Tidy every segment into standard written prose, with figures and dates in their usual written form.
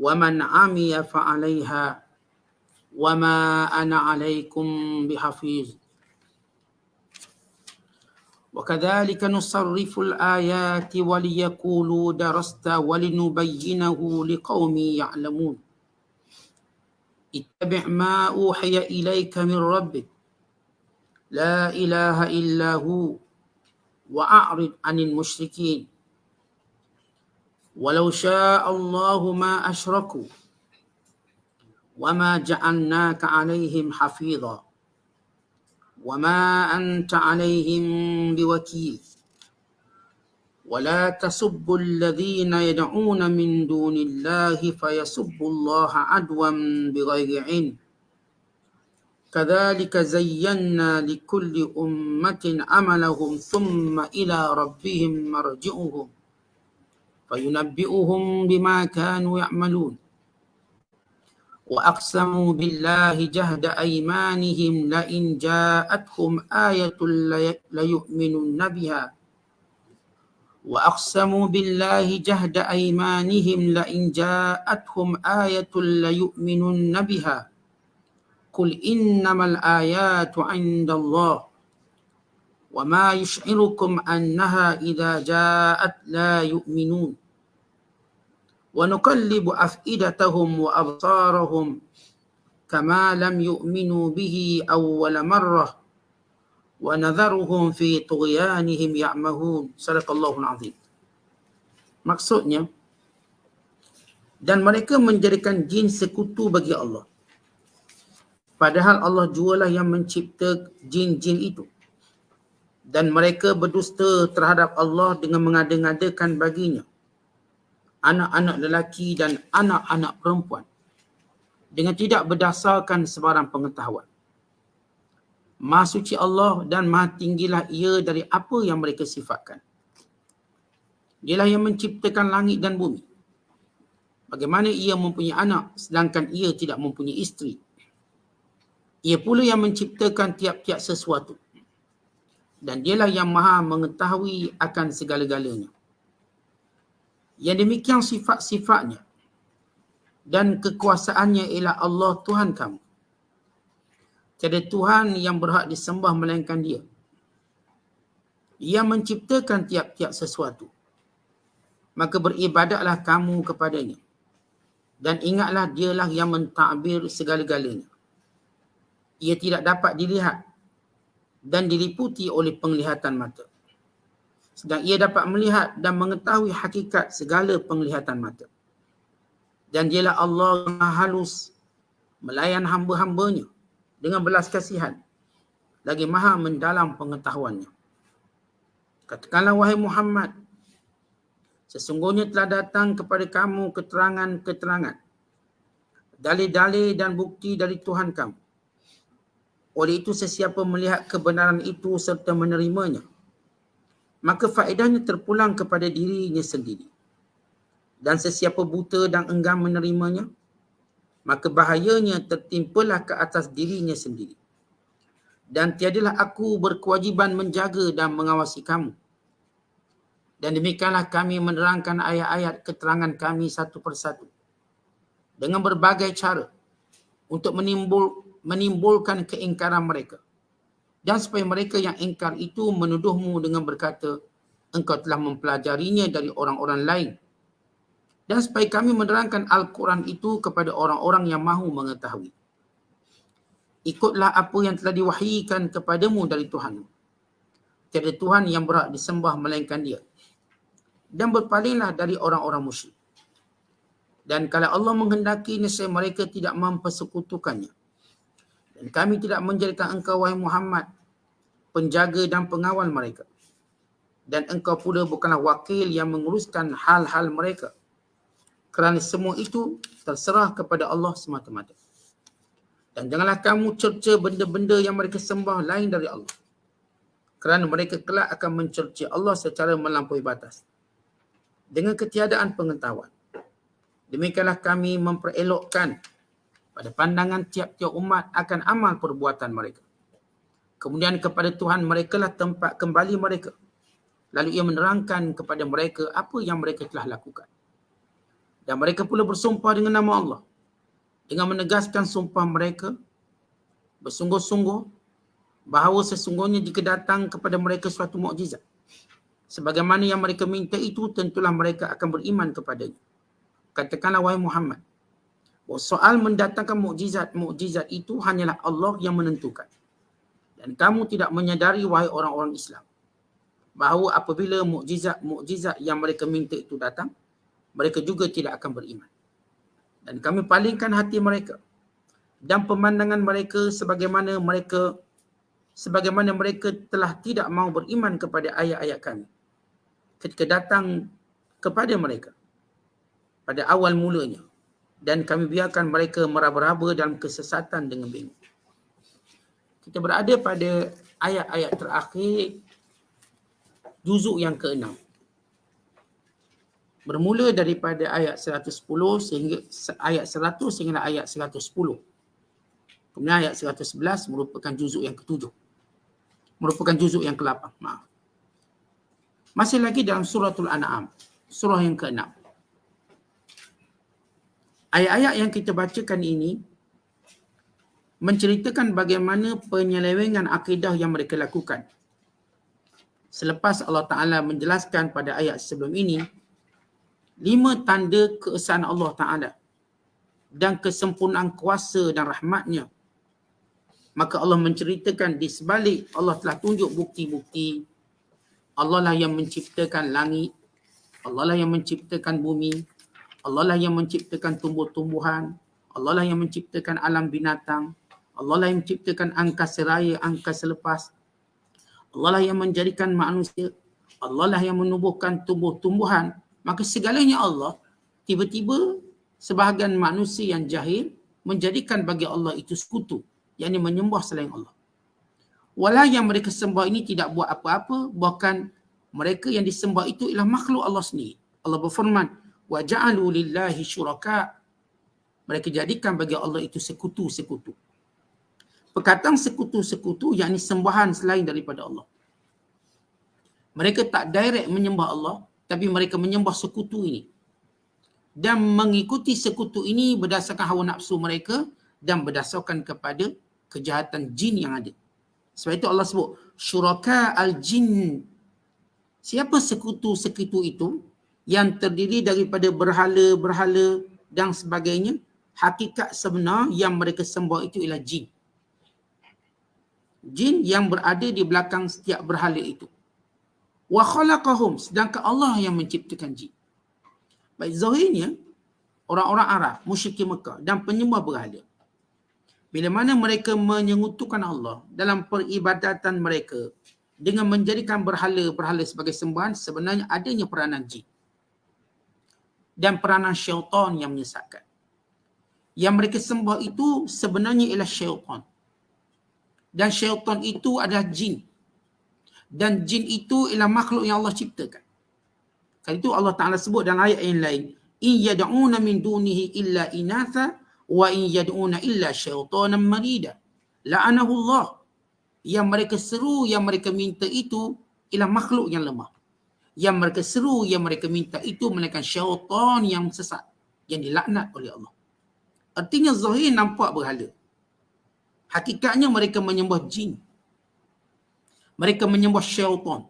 ومن عمي فعليها وما أنا عليكم بحفيظ وكذلك نصرف الآيات وليقولوا درست ولنبينه لقوم يعلمون اتبع ما أوحي إليك من ربك لا إله إلا هو وأعرض عن المشركين ولو شاء الله ما أشركوا وما جعلناك عليهم حفيظا وما أنت عليهم بوكيل ولا تسبوا الذين يدعون من دون الله فيسبوا الله عدوا بغير علم كذلك زينا لكل أمة عملهم ثم إلى ربهم مرجعهم فينبئهم بما كانوا يعملون وأقسموا بالله جهد أيمانهم لئن جاءتهم آية ليؤمنن بها وأقسموا بالله جهد أيمانهم لئن جاءتهم آية ليؤمنن بها قل إنما الآيات عند الله وما يشعركم أنها إذا جاءت لا يؤمنون ونقلب أفئدتهم وأبصارهم كما لم يؤمنوا به أول مرة ونذرهم في طغيانهم يعمهون صدق الله العظيم. Maksudnya, dan mereka menjadikan jin sekutu bagi Allah. Padahal Allah jualah yang mencipta jin-jin itu. Dan mereka berdusta terhadap Allah dengan mengada-ngadakan baginya anak-anak lelaki dan anak-anak perempuan dengan tidak berdasarkan sebarang pengetahuan. Maha suci Allah dan maha tinggilah ia dari apa yang mereka sifatkan. Dialah yang menciptakan langit dan bumi. Bagaimana ia mempunyai anak sedangkan ia tidak mempunyai isteri? Ia pula yang menciptakan tiap-tiap sesuatu. Dan dialah yang maha mengetahui akan segala-galanya. Yang demikian sifat-sifatnya dan kekuasaannya ialah Allah Tuhan kamu. Tiada Tuhan yang berhak disembah melainkan Dia. Ia menciptakan tiap-tiap sesuatu. Maka beribadatlah kamu kepadanya. Dan ingatlah Dialah yang mentadbir segala-galanya. Ia tidak dapat dilihat dan diliputi oleh penglihatan mata. Sedang ia dapat melihat dan mengetahui hakikat segala penglihatan mata. Dan dialah Allah yang maha halus, melayan hamba-hambanya dengan belas kasihan, lagi maha mendalam pengetahuannya. Katakanlah wahai Muhammad, sesungguhnya telah datang kepada kamu keterangan-keterangan, dalil-dalil dan bukti dari Tuhan kamu. Oleh itu sesiapa melihat kebenaran itu serta menerimanya, maka faedahnya terpulang kepada dirinya sendiri. Dan sesiapa buta dan enggan menerimanya, maka bahayanya tertimpalah ke atas dirinya sendiri. Dan tiadalah aku berkewajiban menjaga dan mengawasi kamu. Dan demikianlah kami menerangkan ayat-ayat keterangan kami satu persatu dengan berbagai cara untuk menimbulkan keingkaran mereka. Dan supaya mereka yang ingkar itu menuduhmu dengan berkata, engkau telah mempelajarinya dari orang-orang lain. Dan supaya kami menerangkan Al-Quran itu kepada orang-orang yang mahu mengetahui. Ikutlah apa yang telah diwahyikan kepadamu dari Tuhanmu. Tiada Tuhan yang berhak disembah melainkan Dia. Dan berpalinglah dari orang-orang musyrik. Dan kalau Allah menghendaki, nescaya mereka tidak mempersekutukannya. Dan kami tidak menjadikan engkau wahai Muhammad penjaga dan pengawal mereka. Dan engkau pula bukanlah wakil yang menguruskan hal-hal mereka. Kerana semua itu terserah kepada Allah semata-mata. Dan janganlah kamu cerca benda-benda yang mereka sembah lain dari Allah. Kerana mereka kelak akan mencerca Allah secara melampaui batas. Dengan ketiadaan pengetahuan. Demikianlah kami memperelokkan pada pandangan tiap-tiap umat akan amal perbuatan mereka. Kemudian kepada Tuhan mereka lah tempat kembali mereka. Lalu ia menerangkan kepada mereka apa yang mereka telah lakukan. Dan mereka pula bersumpah dengan nama Allah dengan menegaskan sumpah mereka bersungguh-sungguh bahawa sesungguhnya jika datang kepada mereka suatu mukjizat sebagaimana yang mereka minta itu, tentulah mereka akan beriman kepadanya. Katakanlah wahai Muhammad, bahawa soal mendatangkan mukjizat itu hanyalah Allah yang menentukan. Dan kamu tidak menyadari wahai orang-orang Islam bahawa apabila mukjizat yang mereka minta itu datang, mereka juga tidak akan beriman. Dan kami palingkan hati mereka dan pemandangan mereka sebagaimana mereka telah tidak mahu beriman kepada ayat-ayat kami ketika datang kepada mereka pada awal mulanya, dan kami biarkan mereka meraba-raba dalam kesesatan dengan bingung. Kita berada pada ayat-ayat terakhir juzuk yang ke-6. Bermula daripada ayat 110 sehingga ayat 100 sehingga ayat 110. Kemudian ayat 111 merupakan juzuk yang ke-7. Merupakan juzuk yang ke-8. Maaf. Masih lagi dalam suratul An'am, surah yang ke-6. Ayat-ayat yang kita bacakan ini menceritakan bagaimana penyelewengan akidah yang mereka lakukan. Selepas Allah Ta'ala menjelaskan pada ayat sebelum ini 5 tanda keesaan Allah Ta'ala dan kesempurnaan kuasa dan rahmatnya, maka Allah menceritakan di sebalik Allah telah tunjuk bukti-bukti. Allah lah yang menciptakan langit, Allah lah yang menciptakan bumi, Allah lah yang menciptakan tumbuh-tumbuhan, Allah lah yang menciptakan alam binatang, Allah lah yang menciptakan angkasa raya, angkasa lepas, Allah lah yang menjadikan manusia, Allah lah yang menubuhkan tumbuh-tumbuhan. Maka segalanya Allah, tiba-tiba sebahagian manusia yang jahil menjadikan bagi Allah itu sekutu, yakni menyembah selain Allah. Walau yang mereka sembah ini tidak buat apa-apa, bahkan mereka yang disembah itu ialah makhluk Allah sendiri. Allah berfirman, wa ja'alu lillahi syuraka. Mereka jadikan bagi Allah itu sekutu-sekutu. Perkataan sekutu-sekutu yakni sembahan selain daripada Allah. Mereka tak direct menyembah Allah, tapi mereka menyembah sekutu ini. Dan mengikuti sekutu ini berdasarkan hawa nafsu mereka dan berdasarkan kepada kejahatan jin yang ada. Sebab itu Allah sebut syuraka al-jin. Siapa sekutu-sekutu itu? Yang terdiri daripada berhala-berhala dan sebagainya. Hakikat sebenar yang mereka sembah itu ialah jin. Jin yang berada di belakang setiap berhala itu. Wa khalaqahum, sedangkan Allah yang menciptakan jin. Baik, zahirnya orang-orang Arab, musyrikin Mekah dan penyembah berhala, bila mana mereka menyengutukan Allah dalam peribadatan mereka dengan menjadikan berhala-berhala sebagai sembahan, sebenarnya adanya peranan jin dan peranan syaitan yang menyesatkan. Yang mereka sembah itu sebenarnya ialah syaitan. Dan syaitan itu adalah jin. Dan jin itu ialah makhluk yang Allah ciptakan. Kali itu Allah Ta'ala sebut dalam ayat yang lain, in yad'una min dunihi illa inatha wa in yad'una illa syaitanan marida la'anahu Allah. Yang mereka seru, yang mereka minta itu ialah makhluk yang lemah. Yang mereka seru, yang mereka minta itu melainkan syaitan yang sesat, yang dilaknat oleh Allah. Artinya zahir nampak berhala, hakikatnya mereka menyembah jin. Mereka menyembah syaitan.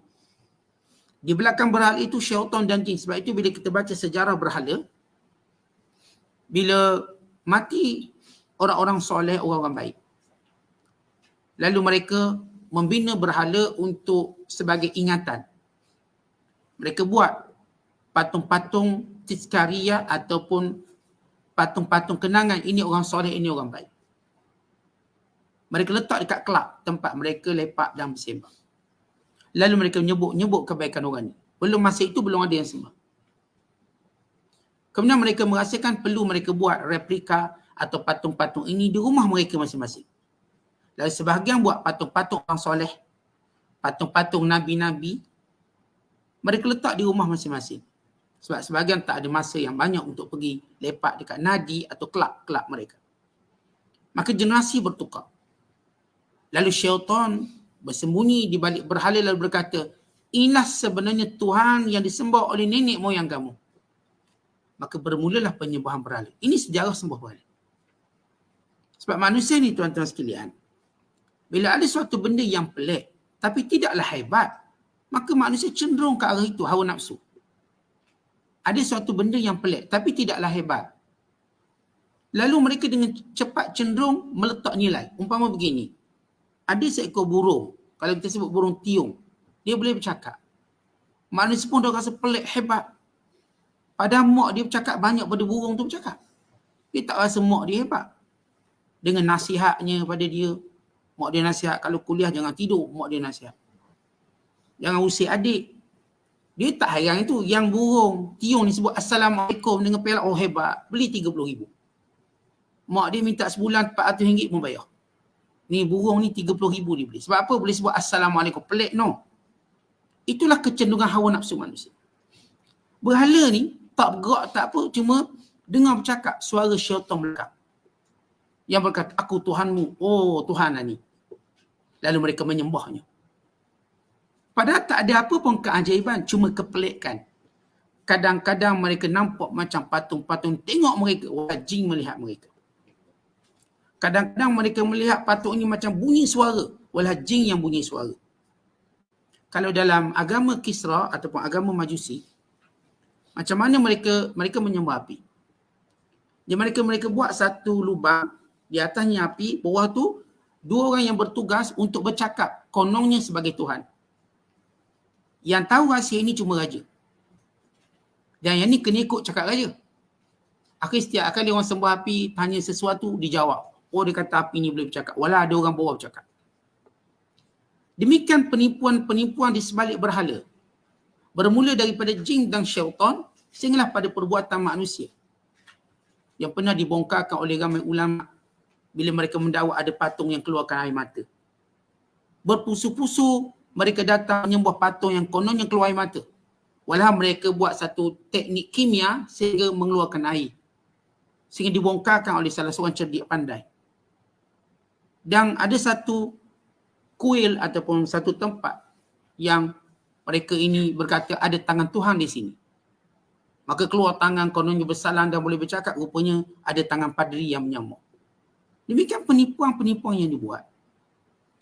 Di belakang berhala itu syaitan dan jin. Sebab itu bila kita baca sejarah berhala, bila mati orang-orang soleh, orang-orang baik, lalu mereka membina berhala untuk sebagai ingatan. Mereka buat patung-patung tizkariyah ataupun patung-patung kenangan, ini orang soleh, ini orang baik. Mereka letak dekat kelab tempat mereka lepak dan bersembang. Lalu mereka nyebut kebaikan orang ni. Belum masa itu belum ada yang sembah. Kemudian mereka merasakan perlu mereka buat replika atau patung-patung ini di rumah mereka masing-masing. Lalu sebahagian buat patung-patung orang soleh, patung-patung nabi-nabi, mereka letak di rumah masing-masing. Sebab sebahagian tak ada masa yang banyak untuk pergi lepak dekat nadi atau kelab-kelab mereka. Maka generasi bertukar. Lalu syaitan bersembunyi di balik berhala lalu berkata, inilah sebenarnya Tuhan yang disembah oleh nenek moyang kamu. maka bermulalah penyembahan berhala. Ini sejarah sembah berhala. Sebab manusia ni tuan-tuan sekalian, bila ada suatu benda yang pelik tapi tidaklah hebat, maka manusia cenderung ke arah itu, hawa nafsu. Ada suatu benda yang pelik tapi tidaklah hebat, lalu mereka dengan cepat cenderung meletak nilai. Umpama begini, ada seekor burung, kalau kita sebut burung tiung, dia boleh bercakap. Manusia pun dah rasa pelik, hebat. Padahal mak dia bercakap banyak pada burung tu bercakap. Dia tak rasa mak dia hebat. Dengan nasihatnya pada dia, mak dia nasihat, kalau kuliah jangan tidur, mak dia nasihat. Jangan usik adik. Dia tak heran itu. Yang burung tiung ni sebut Assalamualaikum dengan pelak, oh hebat, beli 30,000. Mak dia minta sebulan RM400 pun bayar. Ni burung ni 30,000 dia beli. Sebab apa boleh sebut Assalamualaikum? Pelik no. Itulah kecenderungan hawa nafsu manusia. Berhala ni tak bergerak, tak apa, cuma dengar bercakap, suara syaitan belakang yang berkata, aku Tuhanmu, oh Tuhan lah ni. Lalu mereka menyembahnya. Padahal tak ada apa pun keajaiban, cuma kepelikan. Kadang-kadang mereka nampak macam patung-patung, tengok mereka, wah jin melihat mereka. Kadang-kadang mereka melihat patung ini macam bunyi suara, walah jin yang bunyi suara. Kalau dalam agama Kisra ataupun agama Majusi, macam mana mereka menyembah api? Jadi mereka buat satu lubang, di atasnya api, bawah tu dua orang yang bertugas untuk bercakap, kononnya sebagai Tuhan. Yang tahu rahsia ini cuma raja. Dan yang ni kena ikut cakap raja. Akhirnya setiap kali orang sembah api, tanya sesuatu, dijawab. Oh, dia kata api ni boleh bercakap. Walau ada orang bawah bercakap. Demikian penipuan-penipuan di sebalik berhala. Bermula daripada jin dan syaitan, sehinggalah pada perbuatan manusia. Yang pernah dibongkarkan oleh ramai ulama bila mereka mendakwa ada patung yang keluarkan air mata. Berpusu-pusu mereka datang menyembah patung yang kononnya keluar air mata. Walau mereka buat satu teknik kimia sehingga mengeluarkan air. Sehingga dibongkarkan oleh salah seorang cerdik pandai. Dan ada satu kuil ataupun satu tempat yang mereka ini berkata ada tangan Tuhan di sini. Maka keluar tangan kononnya bersalam dan boleh bercakap, rupanya ada tangan padri yang menyamuk. Demikian penipuan-penipuan yang dibuat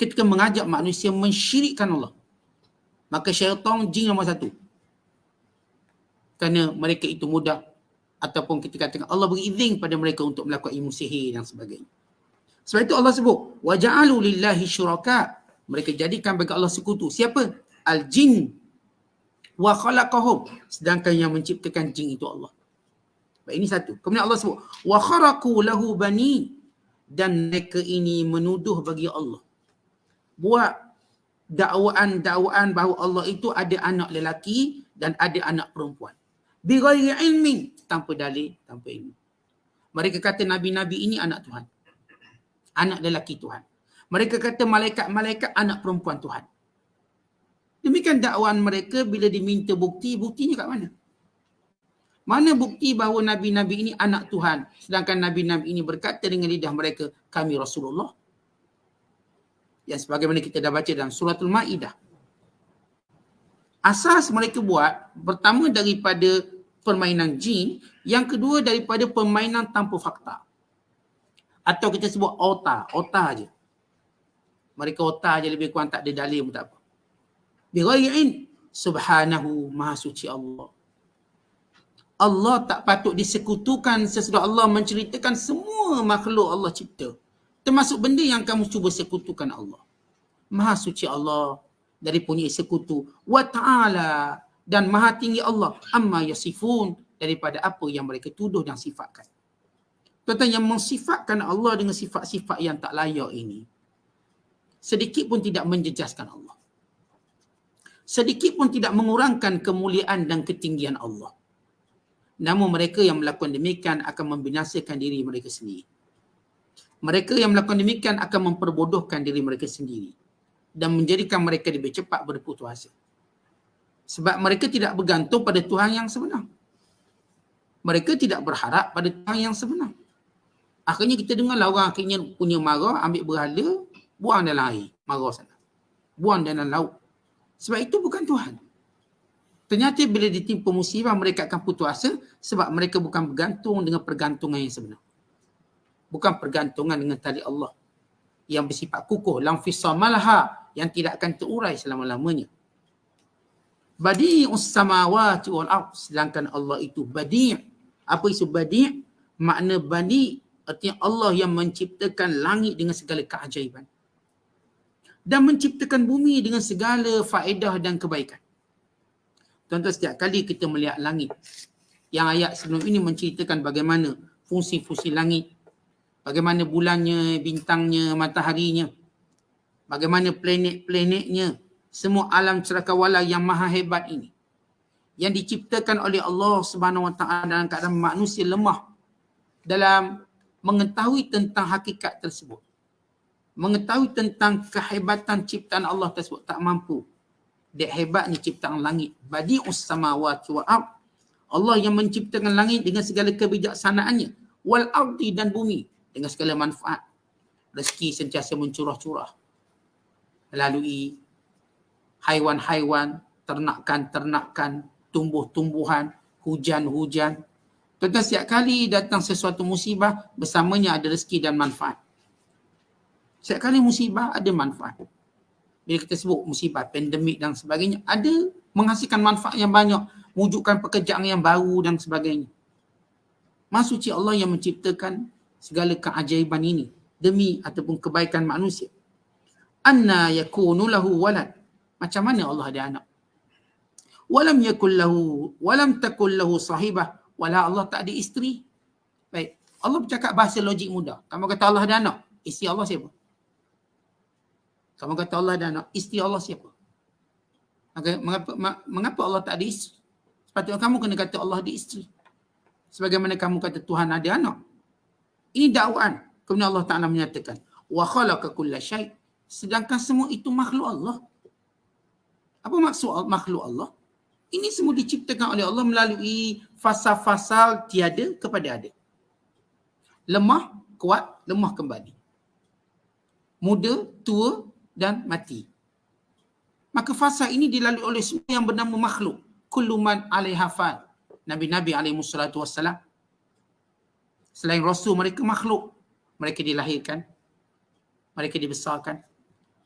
ketika mengajak manusia mensyirikkan Allah. Maka syaitan jin nombor satu. Kerana mereka itu mudah, ataupun kita katakan Allah beri izin pada mereka untuk melakukan ilmu sihir dan sebagainya. Sebab itu Allah sebut, وَجَعَلُوا لِلَّهِ شُرَكَاءَ. Mereka jadikan bagi Allah sekutu. Siapa? Al-jin wa khalaqahum. Sedangkan yang menciptakan jin itu Allah. Baik, ini satu. Kemudian Allah sebut, wa kharaqu lahu bani. Dan mereka ini menuduh bagi Allah. Buat dakwaan-dakwaan bahawa Allah itu ada anak lelaki dan ada anak perempuan. Bighairi ilmin, tanpa dalil, tanpa ilmu. Mereka kata nabi-nabi ini anak Tuhan. Anak lelaki Tuhan. Mereka kata malaikat-malaikat anak perempuan Tuhan. Demikian dakwaan mereka bila diminta bukti, buktinya kat mana? Mana bukti bahawa nabi-nabi ini anak Tuhan, sedangkan nabi-nabi ini berkata dengan lidah mereka, kami Rasulullah. Yang sebagaimana kita dah baca dalam suratul Ma'idah. Asas mereka buat, pertama daripada permainan jin, yang kedua daripada permainan tanpa fakta. Atau kita sebut otak aja. Mereka otak aja, lebih kurang tak ada dalil pun tak apa. Bighairi subhanahu, maha suci Allah. Allah tak patut disekutukan sesudah Allah menceritakan semua makhluk Allah cipta. Termasuk benda yang kamu cuba sekutukan Allah. Maha suci Allah dari punya sekutu. Wa ta'ala, dan maha tinggi Allah. Amma yasifun, daripada apa yang mereka tuduh dan sifatkan. Tuan-tuan, yang mensifatkan Allah dengan sifat-sifat yang tak layak ini, sedikit pun tidak menjejaskan Allah. Sedikit pun tidak mengurangkan kemuliaan dan ketinggian Allah. Namun mereka yang melakukan demikian akan membinasakan diri mereka sendiri. Mereka yang melakukan demikian akan memperbodohkan diri mereka sendiri dan menjadikan mereka lebih cepat berputus asa. Sebab mereka tidak bergantung pada Tuhan yang sebenar. Mereka tidak berharap pada Tuhan yang sebenar. Akhirnya kita dengar orang akhirnya punya marah, ambil berhala, buang dalam air, marah sana. Buang dalam laut. Sebab itu bukan Tuhan. Ternyata bila ditimpa musibah, mereka akan putus asa sebab mereka bukan bergantung dengan pergantungan yang sebenar. Bukan pergantungan dengan tali Allah yang bersifat kukuh, lam fisamalaha, yang tidak akan terurai selama-lamanya. Badi'us samawati wal ard, sedangkan Allah itu badi'. Apa itu badi'? Makna badi' artinya Allah yang menciptakan langit dengan segala keajaiban dan menciptakan bumi dengan segala faedah dan kebaikan. Tuan-tuan, setiap kali kita melihat langit, yang ayat sebelum ini menceritakan bagaimana fungsi-fungsi langit, bagaimana bulannya, bintangnya, mataharinya, bagaimana planet-planetnya, semua alam cakrawala yang maha hebat ini, yang diciptakan oleh Allah Subhanahu Wa Taala dalam keadaan manusia lemah dalam mengetahui tentang hakikat tersebut, mengetahui tentang kehebatan ciptaan Allah tersebut, tak mampu. Dek hebatnya ciptaan langit. Badi'us samawati wal ard. Allah yang menciptakan langit dengan segala kebijaksanaannya. Wal ardi, dan bumi dengan segala manfaat. Rezeki sentiasa mencurah-curah melalui haiwan-haiwan, ternakan-ternakan, tumbuh-tumbuhan, hujan-hujan. Tuan-tuan, setiap kali datang sesuatu musibah, bersamanya ada rezeki dan manfaat. Setiap kali musibah ada manfaat. Bila kita sebut musibah, pandemik dan sebagainya, ada menghasilkan manfaat yang banyak, wujudkan pekerjaan yang baru dan sebagainya. Maksudnya Allah yang menciptakan segala keajaiban ini demi ataupun kebaikan manusia. Anna yakunu lahu walad. Macam mana Allah ada anak? Walam takul lahu sahibah. Wala Allah tak ada isteri. Baik. Allah bercakap bahasa logik mudah. Kamu kata Allah ada anak, isteri Allah siapa? Kamu kata Allah ada anak, isteri Allah siapa? Mengapa Allah tak ada isteri? Sepatutnya kamu kena kata Allah ada isteri. Sebagaimana kamu kata Tuhan ada anak. Ini dakwaan. Kemudian Allah Ta'ala menyatakan, wa khalaqa kulla syai'. Sedangkan semua itu makhluk Allah. Apa maksud makhluk Allah? Ini semua diciptakan oleh Allah melalui fasa-fasal tiada kepada ada. Lemah, kuat, lemah kembali. Muda, tua dan mati. Maka fasa ini dilalui oleh semua yang bernama makhluk. Kullu man 'alaiha fan. Nabi-nabi alaihi wassalatu wassalam. Selain Rasul, mereka makhluk. Mereka dilahirkan, mereka dibesarkan,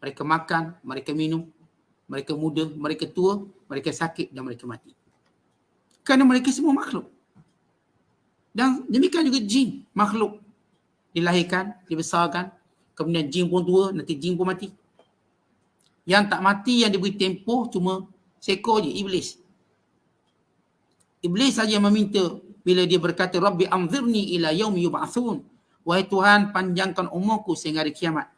mereka makan, mereka minum, mereka muda, mereka tua, mereka sakit dan mereka mati. Kerana mereka semua makhluk. Dan demikian juga jin, makhluk. Dilahirkan, dibesarkan, kemudian jin pun tua, nanti jin pun mati. Yang tak mati, yang diberi tempoh cuma seekor je, Iblis. Iblis saja yang meminta bila dia berkata, Rabbi anzirni ila yaumi yub'atsun. Wahai Tuhan, panjangkan umurku sehingga hari kiamat.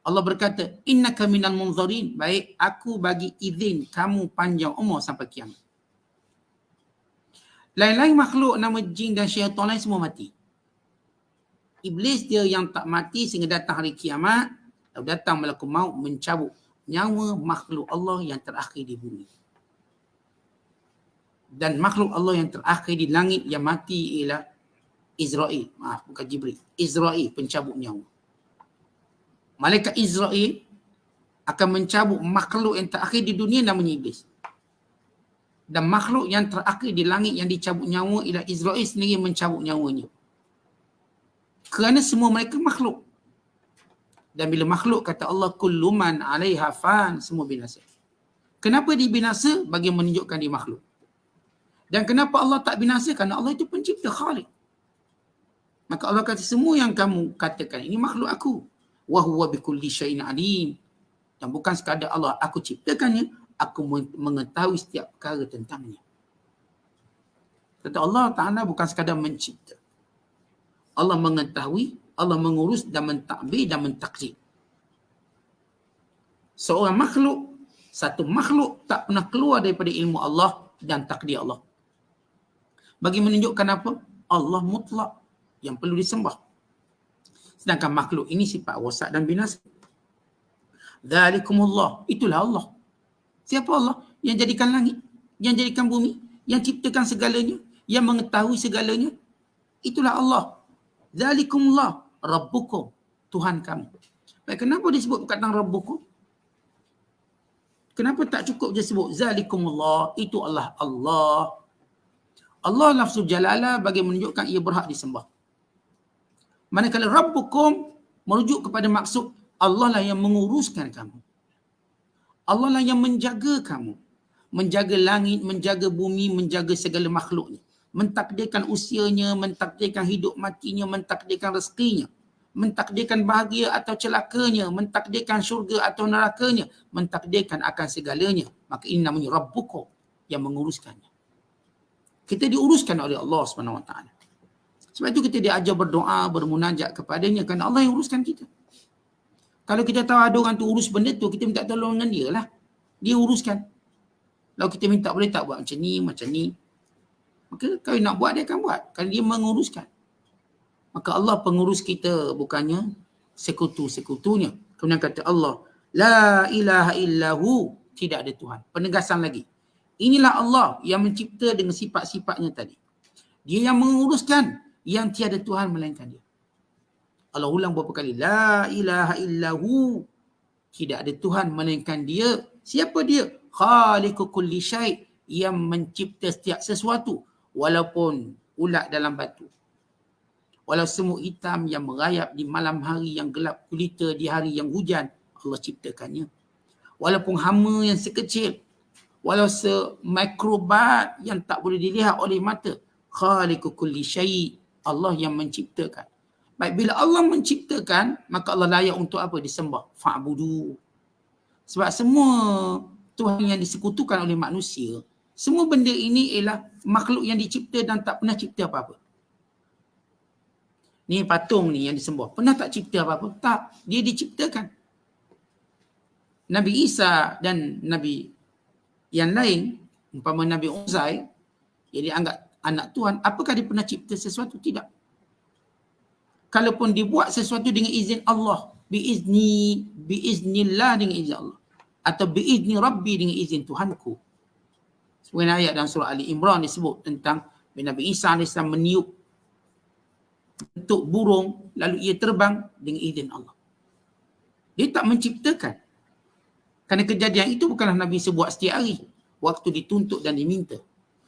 Allah berkata, innaka minal munzarin. Baik, aku bagi izin kamu panjang umur sampai kiamat. Lain-lain makhluk nama jin dan syaitan lain semua mati. Iblis dia yang tak mati sehingga datang hari kiamat, lalu datang malakul maut mencabut nyawa makhluk Allah yang terakhir di bumi. Dan makhluk Allah yang terakhir di langit yang mati ialah Israel. Maaf, bukan Jibril. Israel, pencabut nyawa. Malaikat Israel akan mencabut makhluk yang terakhir di dunia namanya Iblis. Dan makhluk yang terakhir di langit yang dicabut nyawa ialah Israel sendiri mencabut nyawanya. Kerana semua mereka makhluk. Dan bila makhluk kata Allah, kullu man 'alaiha fan, semua binasa. Kenapa dibinasa? Bagi menunjukkan dia makhluk. Dan kenapa Allah tak binasa? Kerana Allah itu pencipta, Khaliq. Maka Allah kata, semua yang kamu katakan ini makhluk aku. Wa huwa bikulli syai'in alim. Dan bukan sekadar Allah aku ciptakannya, aku mengetahui setiap perkara tentangnya. Kata Allah Ta'ala bukan sekadar mencipta. Allah mengetahui, Allah mengurus dan mentadbir dan mentakdir. Seorang makhluk, satu makhluk tak pernah keluar daripada ilmu Allah dan takdir Allah. Bagi menunjukkan apa? Allah mutlak yang perlu disembah. Sedangkan makhluk ini sifat rosak dan binasa. Dzalikumullah, itulah Allah. Siapa Allah? Yang jadikan langit, yang jadikan bumi, yang ciptakan segalanya, yang mengetahui segalanya. Itulah Allah. Dzalikumullah, Rabbukum, Tuhan kamu. Baik, kenapa disebut perkataan Rabbukum? Kenapa tak cukup je sebut zalikumullah, itu Allah. Allah lafzul jalalah bagi menunjukkan ia berhak disembah. Manakala rabbukum merujuk kepada maksud Allah lah yang menguruskan kamu. Allah lah yang menjaga kamu. Menjaga langit, menjaga bumi, menjaga segala makhluknya. Mentakdirkan usianya, mentakdirkan hidup matinya, mentakdirkan rezekinya. Mentakdirkan bahagia atau celakanya, mentakdirkan syurga atau nerakanya, mentakdirkan akan segalanya. Maka ini namanya rabbukum, yang menguruskannya. Kita diuruskan oleh Allah SWT. Sebab itu kita diajar berdoa, bermunajat kepadanya, kerana Allah yang uruskan kita. Kalau kita tahu ada orang tu urus benda tu, kita minta tolong dengan dia lah. Dia uruskan. Kalau kita minta boleh tak buat macam ni, maka kalau nak buat, dia akan buat. Kerana dia menguruskan. Maka Allah pengurus kita, bukannya sekutu-sekutunya. Kemudian kata Allah, la ilaha illahu, tidak ada Tuhan. Penegasan lagi. Inilah Allah yang mencipta dengan sifat-sifatnya tadi. Dia yang menguruskan, yang tiada Tuhan melainkan dia. Allah ulang berapa kali, la ilaha illahu, tidak ada Tuhan melainkan dia. Siapa dia? Khaliqu kulli syai', yang mencipta setiap sesuatu, walaupun ulat dalam batu. Walau semut hitam yang merayap di malam hari yang gelap gulita, di hari yang hujan, Allah ciptakannya. Walaupun hama yang sekecil, walau semikrobat yang tak boleh dilihat oleh mata, khaliqu kulli syai', Allah yang menciptakan. Baik, bila Allah menciptakan, maka Allah layak untuk apa? Disembah. Fa'budu. Sebab semua Tuhan yang disekutukan oleh manusia, semua benda ini ialah makhluk yang dicipta dan tak pernah cipta apa-apa. Ni patung ni yang disembah. Pernah tak cipta apa-apa? Tak. Dia diciptakan. Nabi Isa dan Nabi yang lain, umpama Nabi Uzair, yang dianggap anak Tuhan, apakah dia pernah cipta sesuatu? Tidak. Kalaupun dibuat sesuatu dengan izin Allah, biiznillah dengan izin Allah, atau biizni Rabbi dengan izin Tuhanku. Sebagian ayat dalam surah Ali Imran disebut tentang Nabi Isa AS meniup bentuk burung, lalu ia terbang dengan izin Allah. Dia tak menciptakan. Kerana kejadian itu bukanlah Nabi Isa buat setiap hari, waktu dituntut dan diminta,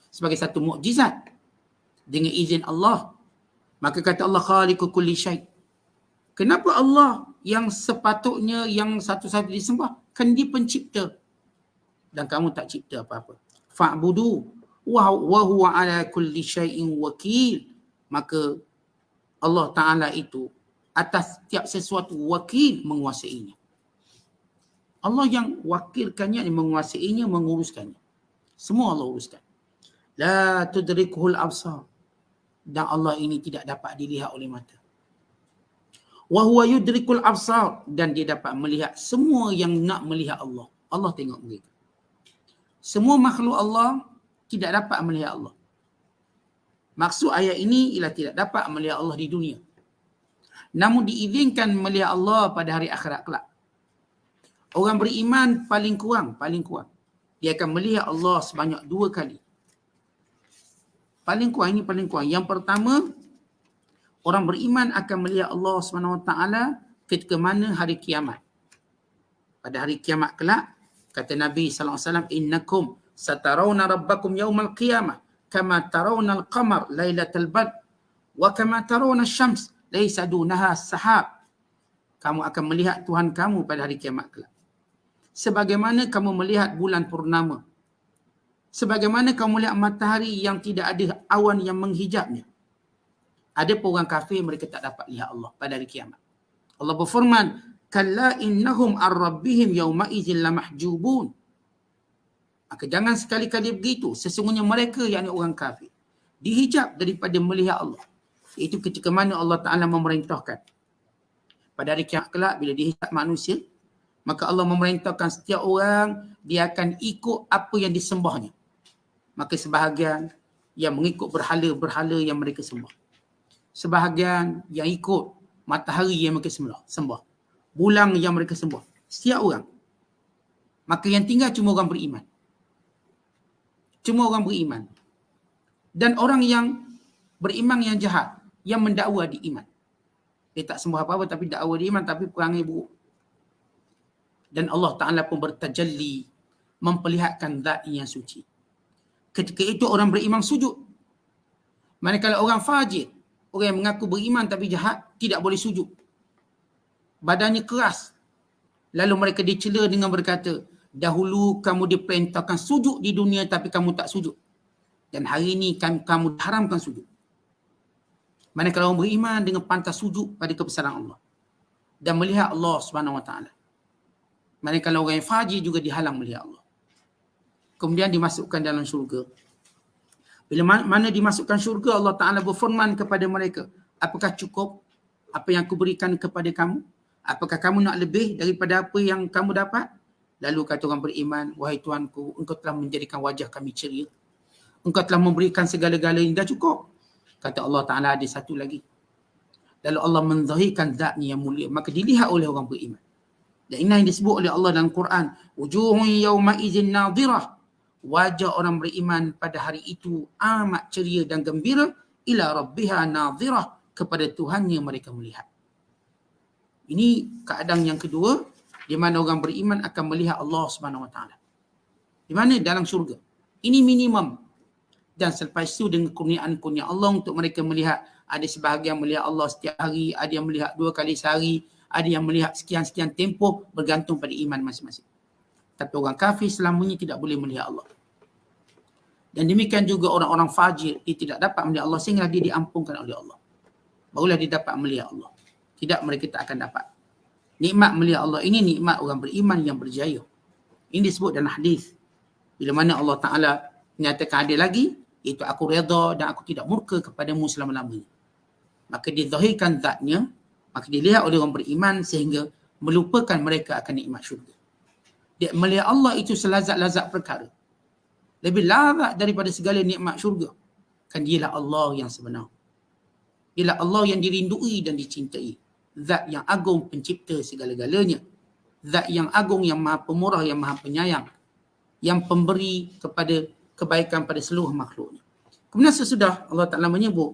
sebagai satu mukjizat dengan izin Allah. Maka kata Allah, khaliqu kulli syai'. Kenapa Allah yang sepatutnya, yang satu-satu disembah? Kan dia pencipta. Dan kamu tak cipta apa-apa. Fa'budu wa huwa ala kulli syai'in wakil. Maka Allah Ta'ala itu atas setiap sesuatu wakil, menguasainya. Allah yang wakilkannya, yang menguasainya, menguruskannya. Semua Allah uruskan. La tudrikuhul absar. Dan Allah ini tidak dapat dilihat oleh mata. Wa huwa yudrikul absar, dan dia dapat melihat semua yang nak melihat Allah. Allah tengok mereka. Semua makhluk Allah tidak dapat melihat Allah. Maksud ayat ini ialah tidak dapat melihat Allah di dunia. Namun diizinkan melihat Allah pada hari akhirat kelak. Orang beriman paling kurang, dia akan melihat Allah sebanyak 2 kali. Paling kurang, ini paling kurang. Yang pertama, orang beriman akan melihat Allah SWT ketika mana? Hari kiamat. Pada hari kiamat kelak, kata Nabi SAW, innakum satarawna rabbakum yawmal qiyamah kama tarawna al-qamar laylatal badr wa kama tarawna asy-syams laysa dunaha sahab. Kamu akan melihat Tuhan kamu pada hari kiamat kelak. Sebagaimana kamu melihat bulan purnama. Sebagaimana kamu melihat matahari yang tidak ada awan yang menghijabnya. Ada pun orang kafir, mereka tak dapat lihat Allah pada hari kiamat. Allah berfirman, kalla innahum ar-rabbihim yawma idzin lamahjubun. Maka jangan sekali-kali begitu. Sesungguhnya mereka, yakni orang kafir, dihijab daripada melihat Allah. Iaitu ketika mana Allah Ta'ala memerintahkan. Pada hari kiamat kelak, bila dihijab manusia, maka Allah memerintahkan setiap orang, dia akan ikut apa yang disembahnya. Maka sebahagian yang mengikut berhala-berhala yang mereka sembah. Sebahagian yang ikut matahari yang mereka sembah. Bulan yang mereka sembah. Setiap orang. Maka yang tinggal cuma orang beriman. Cuma orang beriman. Dan orang yang beriman yang jahat, yang mendakwa di iman. Dia tak sembah apa-apa tapi dakwa di iman, tapi perangai buruk. Dan Allah Ta'ala pun bertajalli memperlihatkan zat yang suci. Ketika itu orang beriman sujud. Manakala orang fajir, orang yang mengaku beriman tapi jahat, tidak boleh sujud. Badannya keras. Lalu mereka dicela dengan berkata, dahulu kamu diperintahkan sujud di dunia tapi kamu tak sujud. Dan hari ini kamu diharamkan sujud. Manakala orang beriman dengan pantas sujud pada kebesaran Allah dan melihat Allah Subhanahu Wa Taala. Manakala orang yang fajir juga dihalang melihat Allah. Kemudian dimasukkan dalam syurga. Bila mana dimasukkan syurga, Allah Ta'ala berfirman kepada mereka, apakah cukup apa yang aku berikan kepada kamu? Apakah kamu nak lebih daripada apa yang kamu dapat? Lalu kata orang beriman, wahai Tuanku, engkau telah menjadikan wajah kami ceria. Engkau telah memberikan segala-galanya, dah cukup. Kata Allah Ta'ala, ada satu lagi. Lalu Allah menzahirkan zatnya yang mulia, maka dilihat oleh orang beriman. Dan ini yang disebut oleh Allah dalam Quran, wujuhun yawma idzin nadhirah. Wajah orang beriman pada hari itu amat ceria dan gembira, ila rabbiha nadhirah, kepada Tuhannya mereka melihat. Ini keadaan yang kedua, di mana orang beriman akan melihat Allah Subhanahu Wa Taala. Di mana? Dalam syurga. Ini minimum. Dan selepas itu dengan kurniaan-kurniaan Allah untuk mereka melihat, ada sebahagian melihat Allah setiap hari, ada yang melihat 2 kali sehari, ada yang melihat sekian-sekian tempoh, bergantung pada iman masing-masing. Tapi orang kafir selamanya tidak boleh melihat Allah. Dan demikian juga orang-orang fajir, dia tidak dapat melihat Allah sehingga dia diampunkan oleh Allah. Barulah dia dapat melihat Allah. Tidak, mereka tak akan dapat. Nikmat melihat Allah ini nikmat orang beriman yang berjaya. Ini disebut dalam hadis. Bila mana Allah Ta'ala menyatakan ada lagi, iaitu aku redha dan aku tidak murka kepadamu selama-lamanya. Maka dizahirkan zatnya, maka dilihat oleh orang beriman sehingga melupakan mereka akan nikmat syurga. Dia melihat Allah itu selazat-lazat perkara. Lebih lazat daripada segala nikmat syurga. Kan dialah Allah yang sebenar. Dialah Allah yang dirindui dan dicintai. Zat yang agung pencipta segala-galanya. Zat yang agung yang maha pemurah, yang maha penyayang. Yang pemberi kepada kebaikan pada seluruh makhluknya. Kemudian sesudah Allah Ta'ala menyebut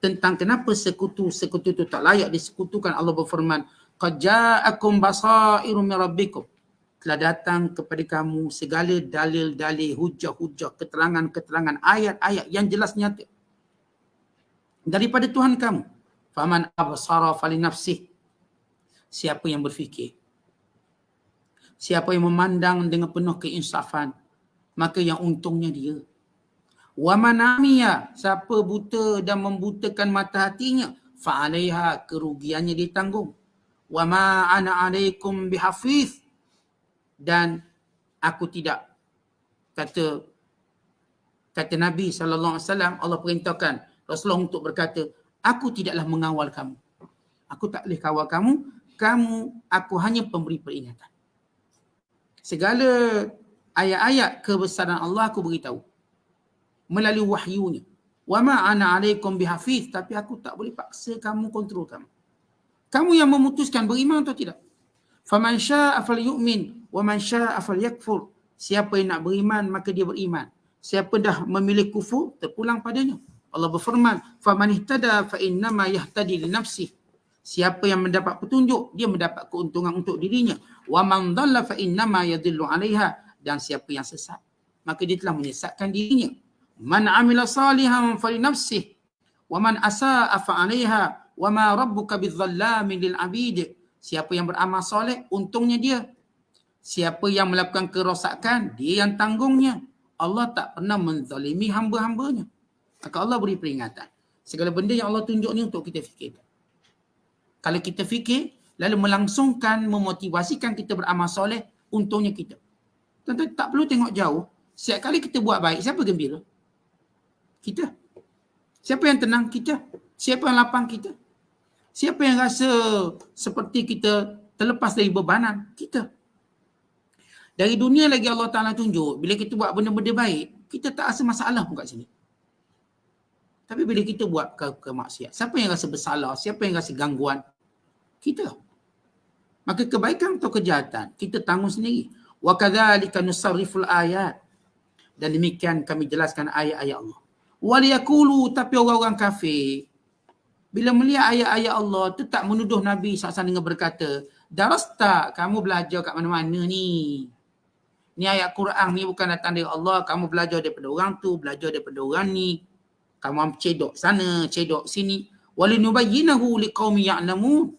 tentang kenapa sekutu-sekutu itu tak layak disekutukan, Allah berfirman, qad ja'akum basairu min rabbikum. Telah datang kepada kamu segala dalil-dalil, hujah-hujah, keterangan-keterangan, ayat-ayat yang jelas nyata daripada Tuhan kamu. Faman absara falinafsih. Siapa yang berfikir, siapa yang memandang dengan penuh keinsafan, maka yang untungnya dia. Wa man amiya, siapa buta dan membutakan mata hatinya, fa alaiha, kerugiannya ditanggung. Wa ma ana alaikum bihafiz, dan aku tidak, kata Nabi SAW, Allah perintahkan Rasulullah untuk berkata, aku tidaklah mengawal kamu. Aku tak boleh kawal kamu, aku hanya pemberi peringatan. Segala ayat-ayat kebesaran Allah aku beritahu melalui wahyunya. Wa ma ana alaikum bihafiz, tapi aku tak boleh paksa kamu, kontrol kamu. Kamu yang memutuskan beriman atau tidak. Faman syaa'a falyu'min wa man syaa'a falyakfur. Siapa yang nak beriman maka dia beriman. Siapa dah memilih kufur, terpulang padanya. Allah berfirman, faman ihtada fa innama yahtadi li nafsihi. Siapa yang mendapat petunjuk, dia mendapat keuntungan untuk dirinya. Wa man dhalla fa innama yadhillu 'alaiha. Dan siapa yang sesat, maka dia telah menyesatkan dirinya. Man 'amila salihan falinafsihi wa man asaa'a fa 'alaiha wa ma rabbuka bizallamin lil 'abid. Siapa yang beramal soleh, untungnya dia. Siapa yang melakukan kerosakan, dia yang tanggungnya. Allah tak pernah menzalimi hamba-hambanya. Maka Allah beri peringatan. Segala benda yang Allah tunjuk ni untuk kita fikirkan. Kalau kita fikir, lalu melangsungkan, memotivasikan kita beramal soleh, untungnya kita. Tuan-tuan tak perlu tengok jauh. Setiap kali kita buat baik, siapa gembira? Kita. Siapa yang tenang? Kita. Siapa yang lapang? Kita. Siapa yang rasa seperti kita terlepas dari bebanan? Kita. Dari dunia lagi Allah Ta'ala tunjuk, bila kita buat benda-benda baik, kita tak rasa masalah pun kat sini. Tapi bila kita buat kemaksiat, siapa yang rasa bersalah? Siapa yang rasa gangguan? Kita. Maka kebaikan atau kejahatan, kita tanggung sendiri. Wa kadzalika nusarriful ayat. Dan demikian kami jelaskan ayat-ayat Allah. Wa liyaqulu, tapi orang-orang kafir, bila melihat ayat-ayat Allah, tetap menuduh Nabi SAW dengan berkata, darasta, kamu belajar kat mana-mana ni. Ni ayat Quran ni bukan datang dari Allah. Kamu belajar daripada orang tu, belajar daripada orang ni. Kamu cedok sana, cedok sini. Walinubayyinahu liqaumin ya'lamun.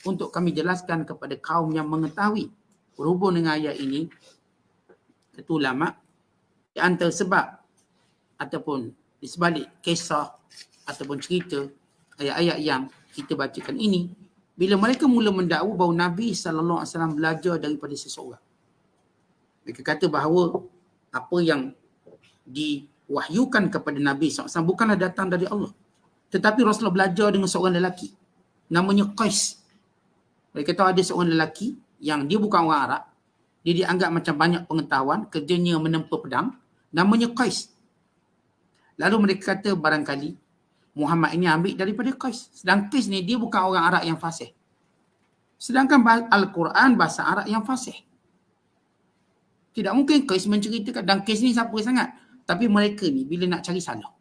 Untuk kami jelaskan kepada kaum yang mengetahui. Berhubung dengan ayat ini, kata ulama, di antara sebab ataupun di sebalik kisah ataupun cerita ayat-ayat yang kita bacakan ini, bila mereka mula mendakwa bahawa Nabi SAW belajar daripada seseorang. Mereka kata bahawa apa yang diwahyukan kepada Nabi SAW bukanlah datang dari Allah. Tetapi Rasulullah belajar dengan seorang lelaki. Namanya Qais. Mereka tahu ada seorang lelaki yang dia bukan orang Arab. Dia dianggap macam banyak pengetahuan. Kerjanya menempa pedang. Namanya Qais. Lalu mereka kata barangkali Muhammad ini ambil daripada Qais. Sedangkan Qais ni dia bukan orang Arab yang fasih. Sedangkan Al-Quran bahasa Arab yang fasih. Tidak mungkin Qais menceritakan, dan Qais ni siapa sangat. Tapi mereka ni bila nak cari salah.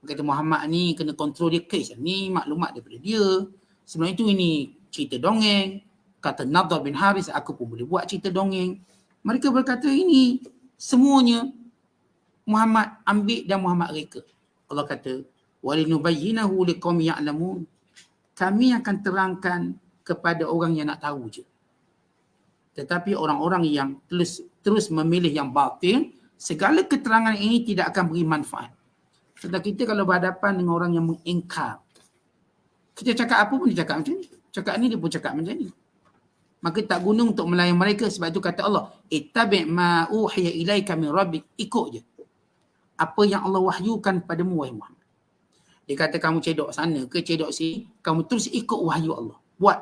Kata Muhammad ni kena kontrol dia Qais. Ni maklumat daripada dia. Sebelum itu ini cerita dongeng. Kata Nadhr bin Haris, aku pun boleh buat cerita dongeng. Mereka berkata ini semuanya Muhammad ambil dan Muhammad reka. Allah kata, walinubayyinahu liqaumin ya'lamun. Kami akan terangkan kepada orang yang nak tahu je. Tetapi orang-orang yang terus memilih yang batil, segala keterangan ini tidak akan beri manfaat. Sebab kita kalau berhadapan dengan orang yang mengingkar, kita cakap apa pun dia cakap macam ni. Cakap ni dia pun cakap macam ni. Maka tak guna untuk melayan mereka. Sebab itu kata Allah, ittabi' ma uhiya ilaika min rabbik. Ikut je apa yang Allah wahyukan padamu, wahai Muhammad. Dia kata kamu cedok sana ke cedok sini, kamu terus ikut wahyu Allah. Buat.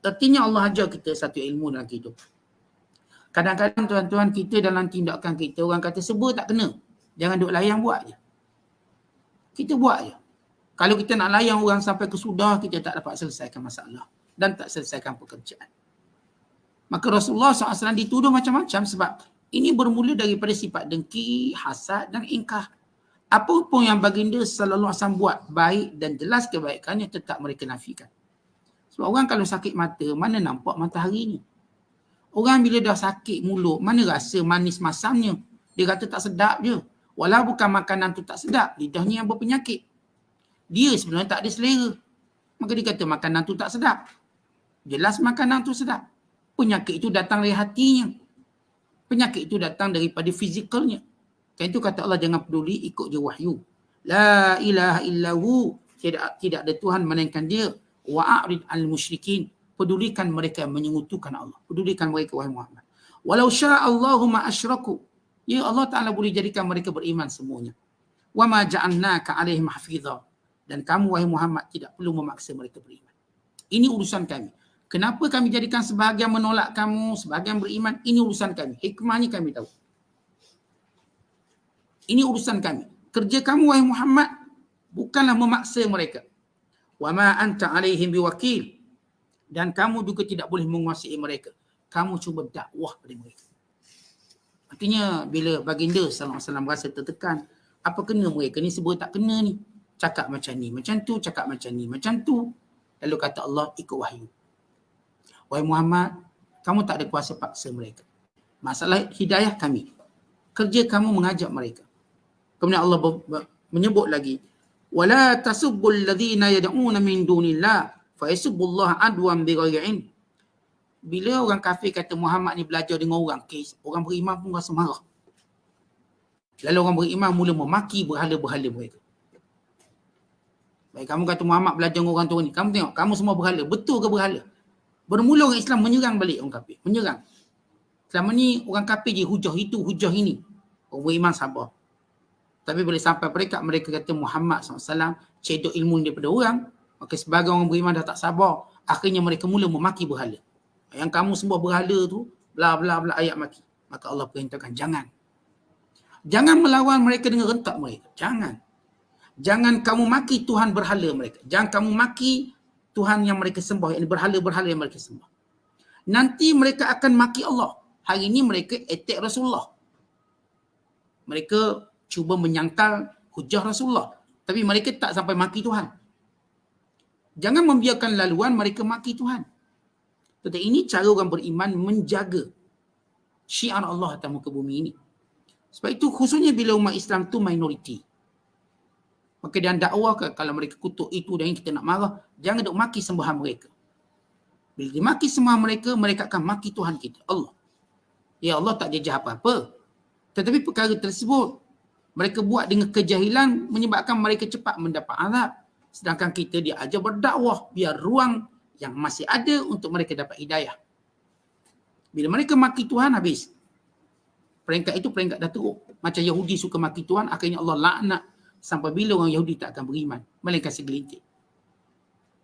Artinya Allah ajar kita satu ilmu dalam hidup. Kadang-kadang tuan-tuan kita dalam tindakan kita, orang kata sebut tak kena. Jangan duk layan, buat je. Kita buat je. Kalau kita nak layan orang sampai ke sudah, kita tak dapat selesaikan masalah. Dan tak selesaikan pekerjaan. Maka Rasulullah SAW dituduh macam-macam sebab ini bermula daripada sifat dengki, hasad dan ingkar. Apa pun yang baginda sallallahu alaihi wasallam buat baik dan jelas kebaikannya tetap mereka nafikan. Sebab orang kalau sakit mata, mana nampak matahari ni? Orang bila dah sakit mulut, mana rasa manis masamnya? Dia kata tak sedap je. Walau bukan makanan tu tak sedap, lidahnya yang berpenyakit. Dia sebenarnya tak ada selera. Maka dia kata makanan tu tak sedap. Jelas makanan tu sedap. Penyakit itu datang dari hatinya. Penyakit itu datang daripada fizikalnya. Kan itu kata Allah, jangan peduli, ikut je wahyu. La ilaha illahu, tidak ada Tuhan melainkan dia. Wa'arid al-musyrikin, pedulikan mereka yang menyekutukan Allah. Pedulikan mereka, wahai Muhammad. Walau sya'allahu ma asyraku, ya Allah Ta'ala boleh jadikan mereka beriman semuanya. Wa ma ja'alnaka alaihim hafizah, dan kamu wahai Muhammad tidak perlu memaksa mereka beriman. Ini urusan kami. Kenapa kami jadikan sebahagian menolak kamu, sebahagian beriman? Ini urusan kami. Hikmahnya kami tahu. Ini urusan kami. Kerja kamu wahai Muhammad bukanlah memaksa mereka. Wa ma anta alaihim biwakil, dan kamu juga tidak boleh menguasai mereka. Kamu cuba dakwah pada mereka. Artinya bila baginda sallallahu alaihi wasallam rasa tertekan, apa kena mereka ni sebut tak kena ni. Cakap macam ni, macam tu, cakap macam ni, macam tu. Lalu kata Allah, ikut wahyu. Wahai Muhammad, kamu tak ada kuasa paksa mereka. Masalah hidayah kami. Kerja kamu mengajak mereka. Kemudian Allah menyebut lagi, wala tasubbul ladzina yad'una min dunillah fa yasubbullaha adwan bighairi ilm. Bila orang kafir kata Muhammad ni belajar dengan orang kes, orang beriman pun rasa marah. Lalu orang beriman mula memaki berhala-berhala mereka. Baik, kamu kata Muhammad belajar dengan orang tu ni, kamu tengok, kamu semua berhala. Betul ke berhala? Bermula orang Islam menyerang balik orang kafir. Menyerang. Selama ni orang kafir je hujah itu, hujah ini. Orang beriman sabar. Tapi bila sampai mereka kata Muhammad SAW cedok ilmu daripada orang, maka sebagai orang beriman dah tak sabar. Akhirnya mereka mula memaki berhala. Yang kamu semua berhala tu, bla bla bla ayat maki. Maka Allah perintahkan, jangan. Jangan melawan mereka dengan rentak mereka. Jangan. Jangan kamu maki Tuhan berhala mereka. Jangan kamu maki Tuhan yang mereka sembah, yang berhala-berhala yang mereka sembah. Nanti mereka akan maki Allah. Hari ini mereka attack Rasulullah. Mereka cuba menyangkal hujah Rasulullah. Tapi mereka tak sampai maki Tuhan. Jangan membiarkan laluan mereka maki Tuhan. Tetapi ini cara orang beriman menjaga. syiar Allah atas muka bumi ini. Sebab itu khususnya bila umat Islam tu minoriti, maka dia dakwah kalau mereka kutuk itu dan kita nak marah, jangan duk maki sembahan mereka. Bila dimaki sembahan mereka, mereka akan maki Tuhan kita, Allah. Ya Allah tak jajah apa-apa. Tetapi perkara tersebut mereka buat dengan kejahilan menyebabkan mereka cepat mendapat azab. Sedangkan kita diajar berdakwah biar ruang yang masih ada untuk mereka dapat hidayah. Bila mereka maki Tuhan, habis. Peringkat itu peringkat dah teruk. Macam Yahudi suka maki Tuhan, akhirnya Allah laknat sampai bila orang Yahudi tak akan beriman. Melainkan segelintir.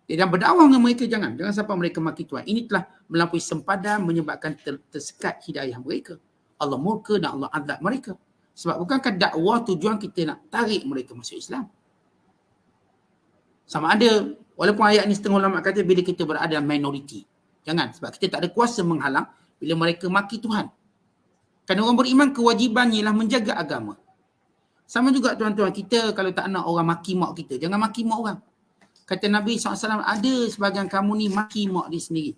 Dan berdakwah dengan mereka jangan sampai mereka maki Tuhan. Ini telah melampaui sempadan menyebabkan tersekat hidayah mereka. Allah murka dan Allah azab mereka. Sebab bukankah dakwah tujuan kita nak tarik mereka masuk Islam? Sama ada, walaupun ayat ni setengah ulama kata bila kita berada dalam minoriti. Jangan, sebab kita tak ada kuasa menghalang bila mereka maki Tuhan. Kerana orang beriman kewajibannya ialah menjaga agama. Sama juga tuan-tuan, kita kalau tak nak orang maki mak kita, jangan maki mak orang. Kata Nabi SAW, ada sebahagian kamu ni maki mak dia sendiri.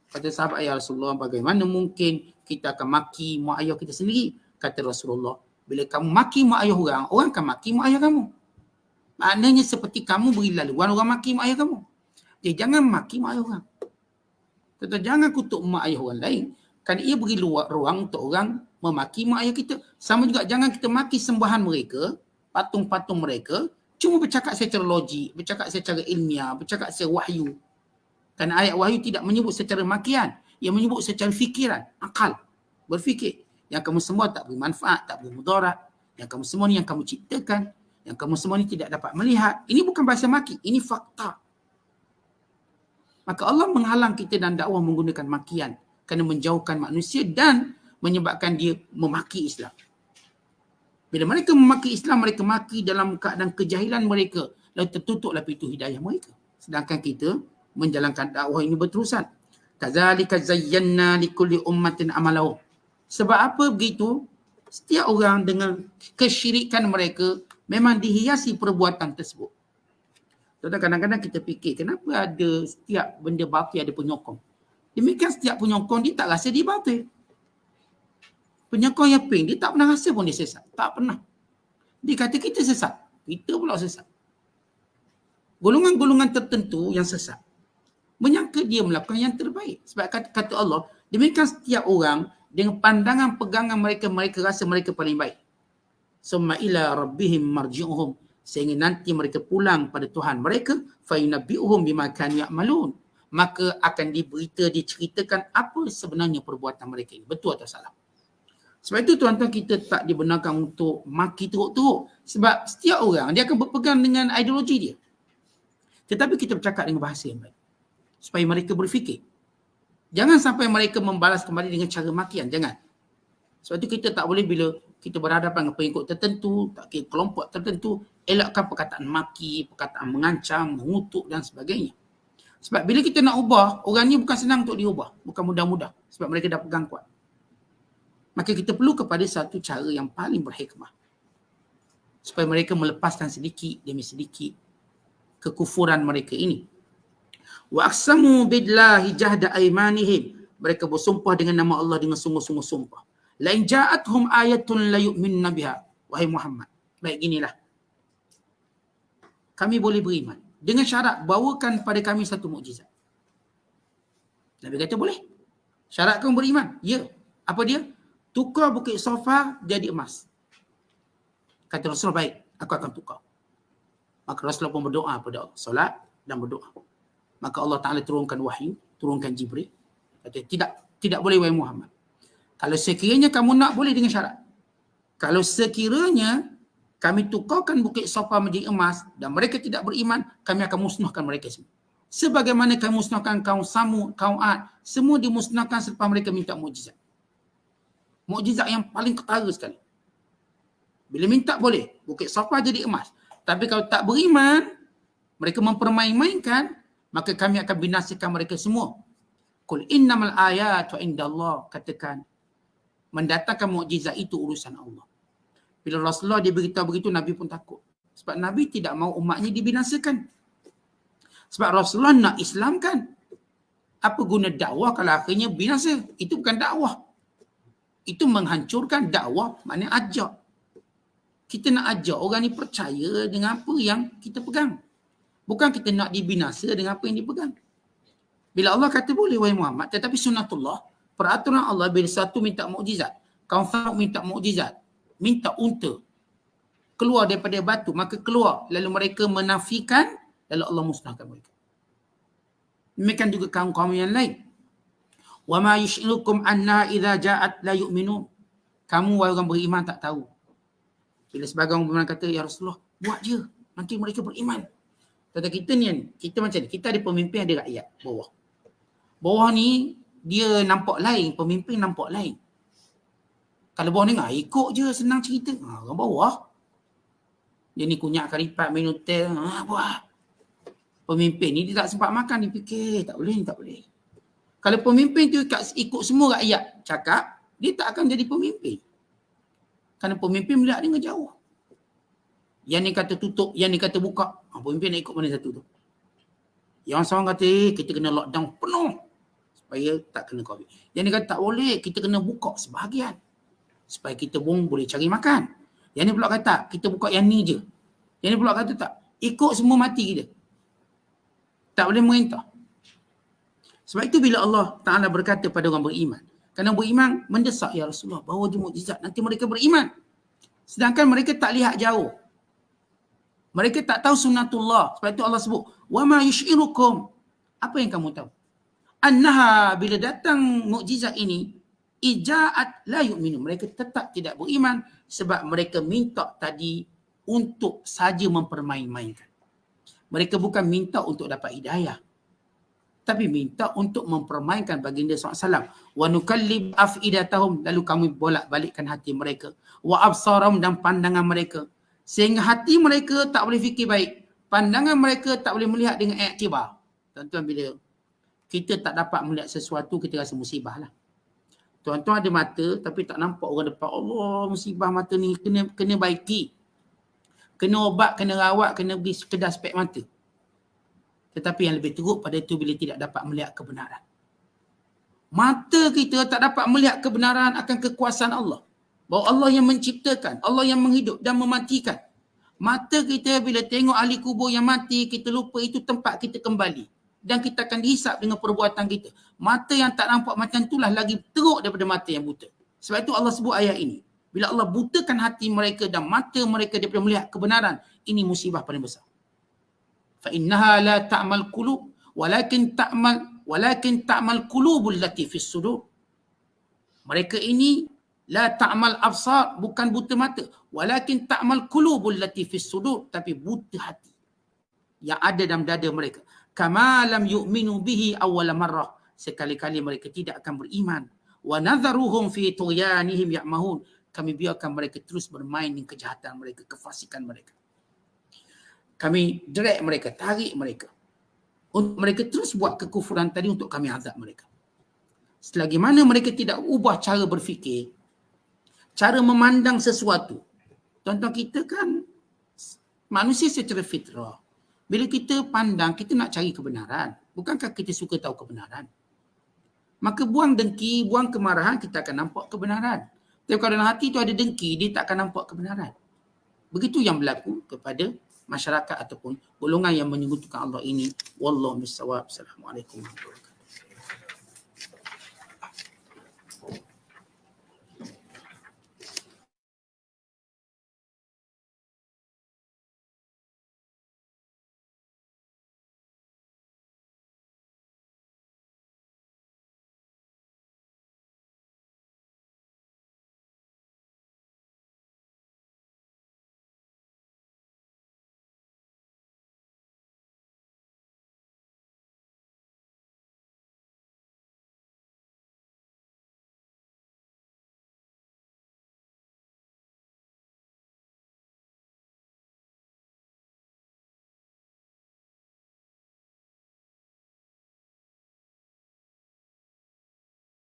Kata sahabat, ya Rasulullah, bagaimana mungkin kita akan maki mak ayah kita sendiri? Kata Rasulullah, bila kamu maki mak ayah orang, orang akan maki mak ayah kamu. Maknanya seperti kamu beri laluan orang maki mak ayah kamu. Jadi jangan maki mak ayah orang. Tetapi jangan kutuk mak ayah orang lain. Kerana ia beri ruang untuk orang memaki mak ayah kita. Sama juga jangan kita maki sembahan mereka, patung-patung mereka, cuma bercakap secara logik, bercakap secara ilmiah, bercakap secara wahyu. Kerana ayat wahyu tidak menyebut secara makian. Ia menyebut secara fikiran, akal, berfikir. Yang kamu semua tak beri manfaat, tak beri mudarat. Yang kamu semua ni yang kamu ciptakan. Yang kamu semua ni tidak dapat melihat. Ini bukan bahasa maki, ini fakta. Maka Allah menghalang kita dan dakwah menggunakan makian. Kerana menjauhkan manusia dan menyebabkan dia memaki Islam. Bila mereka memaki Islam, mereka maki dalam keadaan kejahilan mereka. Lalu tertutuplah pintu hidayah mereka. Sedangkan kita menjalankan dakwah ini berterusan. Kadzalika zayyana likulli ummatin amalahu. Sebab apa begitu? Setiap orang dengan kesyirikan mereka memang dihiasi perbuatan tersebut. Kadang-kadang kita fikir, kenapa ada setiap benda batil ada penyokong? Demikian setiap penyokong dia tak rasa dia batil. Penyokong yang pink, dia tak pernah rasa pun dia sesat. Tak pernah. Dia kata kita sesat. Kita pula sesat. Golongan-golongan tertentu yang sesat menyangka dia melakukan yang terbaik. Sebab kata Allah, demikian setiap orang dengan pandangan pegangan mereka, mereka rasa mereka paling baik. Summa ila rabbihim marji'uhum. Sehingga nanti mereka pulang pada Tuhan mereka. Fa yunabbi'uhum bima kanu ya'malun. Maka akan diceritakan apa sebenarnya perbuatan mereka ini. Betul atau salah. Sebab itu tuan-tuan, kita tak dibenarkan untuk maki teruk-teruk. Sebab setiap orang dia akan berpegang dengan ideologi dia. Tetapi kita bercakap dengan bahasa yang baik. Supaya mereka berfikir. Jangan sampai mereka membalas kembali dengan cara makian. Jangan. Sebab itu kita tak boleh bila kita berhadapan dengan pengikut tertentu, tak kira kelompok tertentu, elakkan perkataan maki, perkataan mengancam, mengutuk dan sebagainya. Sebab bila kita nak ubah, orang ni bukan senang untuk diubah. Bukan mudah-mudah. Sebab mereka dah pegang kuat. Maka kita perlu kepada satu cara yang paling berhikmah. Supaya mereka melepaskan sedikit demi sedikit kekufuran mereka ini. Wa aqsamu billahi jahda aymanihim. Mereka bersumpah dengan nama Allah dengan sungguh-sungguh sumpah. La in ja'atuhum ayatun la yu'minuna biha. Wahai Muhammad, baik ginilah. Kami boleh beriman dengan syarat bawakan pada kami satu mukjizat. Nabi kata boleh. Syarat kamu beriman? Ya. Apa dia? Tukar bukit Safa jadi emas. Kata Rasulullah, baik, aku akan tukar. Maka Rasulullah pun berdoa pada Allah. Solat dan berdoa. Maka Allah Ta'ala turunkan wahyu, turunkan Jibril. Kata, tidak boleh wahai Muhammad. Kalau sekiranya kamu nak, boleh dengan syarat. Kalau sekiranya kami tukarkan bukit Safa menjadi emas dan mereka tidak beriman, kami akan musnahkan mereka semua. Sebagaimana kami musnahkan kaum Samud, kaum Ad, semua dimusnahkan selepas mereka minta mukjizat. Mukjizat yang paling ketara sekali. Bila minta boleh, bukit Safa jadi emas. Tapi kalau tak beriman, mereka mempermain-mainkan, maka kami akan binasakan mereka semua. Qul innamal ayatu indallah. Katakan, mendatangkan mukjizat itu urusan Allah. Bila Rasulullah dia beritahu begitu, Nabi pun takut. Sebab Nabi tidak mahu umatnya dibinasakan. Sebab Rasulullah nak Islamkan. Apa guna dakwah kalau akhirnya binasa? Itu bukan dakwah. Itu menghancurkan dakwah, maknanya ajak. Kita nak ajak orang ni percaya dengan apa yang kita pegang. Bukan kita nak dibinasa dengan apa yang dipegang. Bila Allah kata boleh wahai Muhammad, tetapi sunnatullah, peraturan Allah bila satu minta mukjizat, kaum Fir'aun minta mukjizat, minta unta keluar daripada batu, maka keluar, lalu mereka menafikan, lalu Allah musnahkan mereka. Demikian juga kaum-kaum yang lain. Wa ma yus'irukum anna idza ja'at la yu'minun. Kamu wahai orang beriman tak tahu. Bila sebagian orang beriman kata, ya Rasulullah, buat je, nanti mereka beriman. Kata kita ni, kita macam ni, kita ada pemimpin, ada rakyat bawah. Bawah ni dia nampak lain, pemimpin nampak lain. Kalau bawah ni ikut je, senang cerita. Orang bawah dia ni kunyak karipat, main hotel, buat. Pemimpin ni dia tak sempat makan, dia fikir tak boleh, tak boleh. Kalau pemimpin tu ikut semua rakyat cakap, dia tak akan jadi pemimpin. Kerana pemimpin melihat dengan jauh. Yang ni kata tutup, yang ni kata buka. Pemimpin nak ikut mana satu tu? Yang seorang kata, kita kena lockdown penuh supaya tak kena COVID. Yang ni kata tak boleh, kita kena buka sebahagian supaya kita pun boleh cari makan. Yang ni pula kata, kita buka yang ni je. Yang ni pula kata tak, ikut semua mati kita. Tak boleh merintah. Sebab itu bila Allah Ta'ala berkata pada orang beriman, kerana beriman mendesak, ya Rasulullah, bawa je mukjizat, nanti mereka beriman. Sedangkan mereka tak lihat jauh. Mereka tak tahu sunnatullah. Sebab itu Allah sebut, wa ma yus'irukum. Apa yang kamu tahu? Annaha, bila datang mukjizat ini, ija'at la yu'minu. Mereka tetap tidak beriman sebab mereka minta tadi untuk saja mempermain-mainkan. Mereka bukan minta untuk dapat hidayah, tapi minta untuk mempermainkan baginda SAW. Wa nukallib afidatahum, lalu kami bolak-balikkan hati mereka. Wa absaram, dan pandangan mereka. Sehingga hati mereka tak boleh fikir baik. Pandangan mereka tak boleh melihat dengan iktibar. Tuan-tuan, bila kita tak dapat melihat sesuatu, kita rasa musibah lah. Tuan-tuan ada mata tapi tak nampak orang depan. Allah, musibah mata ni, kena baiki. Kena obat, kena rawat, kena beri sekedar spek mata. Tetapi yang lebih teruk pada itu bila tidak dapat melihat kebenaran. Mata kita tak dapat melihat kebenaran akan kekuasaan Allah. Bahawa Allah yang menciptakan, Allah yang menghidup dan mematikan. Mata kita bila tengok ahli kubur yang mati, kita lupa itu tempat kita kembali. Dan kita akan dihisap dengan perbuatan kita. Mata yang tak nampak macam itulah lagi teruk daripada mata yang buta. Sebab itu Allah sebut ayat ini. Bila Allah butakan hati mereka dan mata mereka daripada melihat kebenaran, ini musibah paling besar. فَإِنَّهَا لَا تَعْمَلْ قُلُوبُ وَلَكِنْ تَعْمَلْ قُلُوبُ الَّتِي فِي الصُّدُورِ. Mereka ini la ta'mal absar, bukan buta mata. Walakin ta'mal qulubul lati fis sudur, tapi buta hati yang ada dalam dada mereka. Kama lam yu'minu bihi awwal marrah, sekali-kali mereka tidak akan beriman. Wa nadharuhum fi tughyanihim ya'mahun, kami biarkan mereka terus bermain dengan kejahatan mereka, kefasikan mereka. Kami direct mereka, tarik mereka. Untuk mereka terus buat kekufuran tadi, untuk kami azab mereka. Selagi mana mereka tidak ubah cara berfikir, cara memandang sesuatu. Tuan-tuan, kita kan manusia secara fitrah. Bila kita pandang, kita nak cari kebenaran. Bukankah kita suka tahu kebenaran? Maka buang dengki, buang kemarahan, kita akan nampak kebenaran. Tapi kalau dalam hati tu ada dengki, dia tak akan nampak kebenaran. Begitu yang berlaku kepada masyarakat ataupun golongan yang menyekutukan Allah ini. Wallahu bissawab. Assalamualaikum warahmatullahi wabarakatuh.